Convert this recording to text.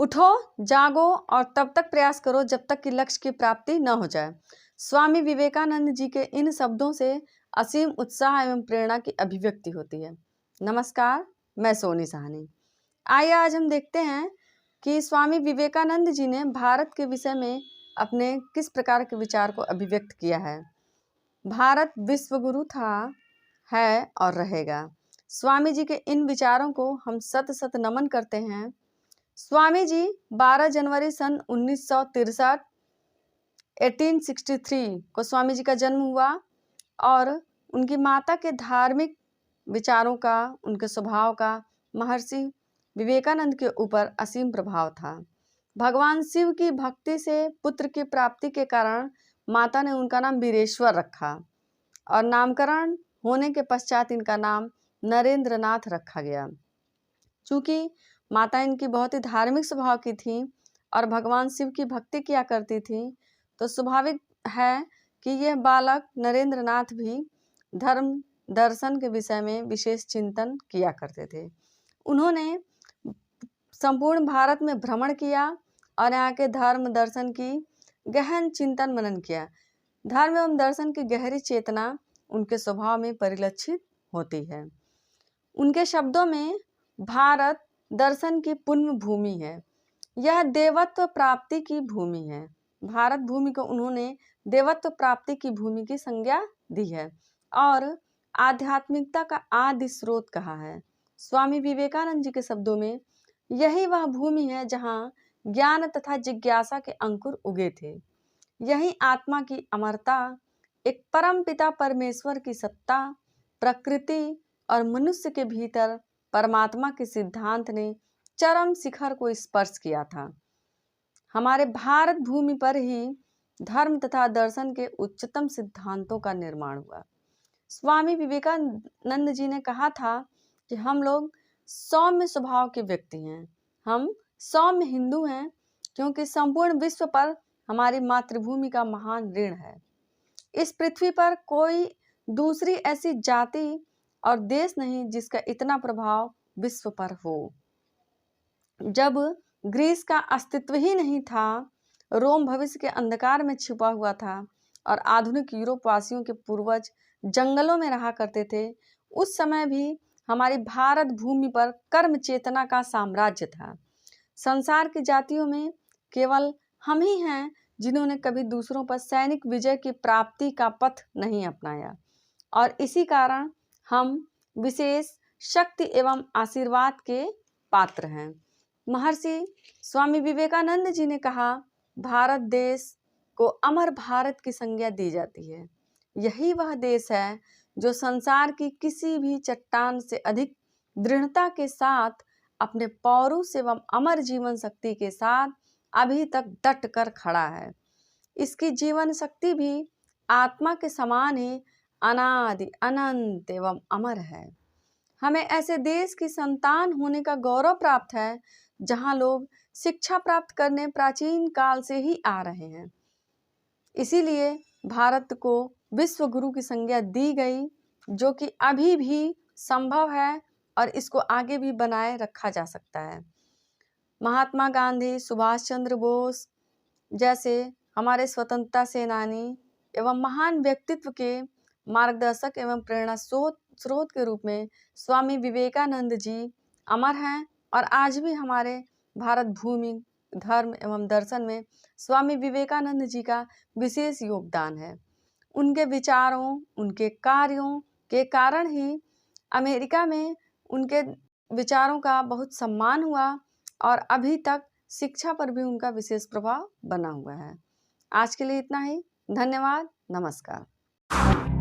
उठो, जागो और तब तक प्रयास करो जब तक कि लक्ष्य की प्राप्ति न हो जाए। स्वामी विवेकानंद जी के इन शब्दों से असीम उत्साह एवं प्रेरणा की अभिव्यक्ति होती है। नमस्कार, मैं सोनी साहनी। आइए आज हम देखते हैं कि स्वामी विवेकानंद जी ने भारत के विषय में अपने किस प्रकार के विचार को अभिव्यक्त किया है। भारत विश्व गुरु था, है और रहेगा। स्वामी जी के इन विचारों को हम सत सत नमन करते हैं। स्वामी जी 12 जनवरी सन 1963 1863 को स्वामी जी का जन्म हुआ और उनकी माता के धार्मिक विचारों का, उनके स्वभाव का महर्षि विवेकानंद के ऊपर असीम प्रभाव था। भगवान शिव की भक्ति से पुत्र की प्राप्ति के कारण माता ने उनका नाम वीरेश्वर रखा और नामकरण होने के पश्चात इनका नाम नरेंद्र नाथ रखा गया। चूँकि माता इनकी बहुत ही धार्मिक स्वभाव की थी और भगवान शिव की भक्ति किया करती थी, तो स्वाभाविक है कि यह बालक नरेंद्र नाथ भी धर्म दर्शन के विषय में विशेष चिंतन किया करते थे। उन्होंने संपूर्ण भारत में भ्रमण किया और यहाँ के धर्म दर्शन की गहन चिंतन मनन किया। धर्म एवं दर्शन की गहरी चेतना उनके स्वभाव में परिलक्षित होती है। उनके शब्दों में भारत दर्शन की पुण्य भूमि है, यह देवत्व प्राप्ति की भूमि है। भारत भूमि को उन्होंने देवत्व प्राप्ति की भूमि की संज्ञा दी है और आध्यात्मिकता का आदि स्रोत कहा है। स्वामी विवेकानंद जी के शब्दों में यही वह भूमि है जहाँ ज्ञान तथा जिज्ञासा के अंकुर उगे थे। यही आत्मा की अमरता, एक परम पिता परमेश्वर की सत्ता, प्रकृति और मनुष्य के भीतर परमात्मा के सिद्धांत ने चरम शिखर को स्पर्श किया था। हमारे भारत भूमि पर ही धर्म तथा दर्शन के उच्चतम सिद्धांतों का निर्माण हुआ। स्वामी विवेकानंद जी ने कहा था कि हम लोग सौम्य स्वभाव के व्यक्ति हैं। हम सौम्य हिंदू हैं क्योंकि संपूर्ण विश्व पर हमारी मातृभूमि का महान ऋण है। इस पृथ्वी पर कोई दूसरी ऐसी जाति और देश नहीं जिसका इतना प्रभाव विश्व पर हो। जब ग्रीस का अस्तित्व ही नहीं था, रोम भविष्य के अंधकार में छिपा हुआ था और आधुनिक यूरोप वासियों के पूर्वज जंगलों में रहा करते थे, उस समय भी हमारी भारत भूमि पर कर्म चेतना का साम्राज्य था। संसार की जातियों में केवल हम ही हैं जिन्होंने कभी दूसरों पर सैनिक विजय की प्राप्ति का पथ नहीं अपनाया और इसी कारण हम विशेष शक्ति एवं आशीर्वाद के पात्र हैं। महर्षि स्वामी विवेकानंद जी ने कहा, भारत देश को अमर भारत की संज्ञा दी जाती है। यही वह देश है जो संसार की किसी भी चट्टान से अधिक दृढ़ता के साथ अपने पौरुष एवं अमर जीवन शक्ति के साथ अभी तक डट कर खड़ा है। इसकी जीवन शक्ति भी आत्मा के समान ही अनादि अनंत एवं अमर है। हमें ऐसे देश की संतान होने का गौरव प्राप्त है जहाँ लोग शिक्षा प्राप्त करने प्राचीन काल से ही आ रहे हैं। इसीलिए भारत को विश्व गुरु की संज्ञा दी गई, जो कि अभी भी संभव है और इसको आगे भी बनाए रखा जा सकता है। महात्मा गांधी, सुभाष चंद्र बोस जैसे हमारे स्वतंत्रता सेनानी एवं महान व्यक्तित्व के मार्गदर्शक एवं प्रेरणा स्रोत के रूप में स्वामी विवेकानंद जी अमर हैं और आज भी हमारे भारत भूमि धर्म एवं दर्शन में स्वामी विवेकानंद जी का विशेष योगदान है। उनके विचारों, उनके कार्यों के कारण ही अमेरिका में उनके विचारों का बहुत सम्मान हुआ और अभी तक शिक्षा पर भी उनका विशेष प्रभाव बना हुआ है। आज के लिए इतना ही। धन्यवाद। नमस्कार।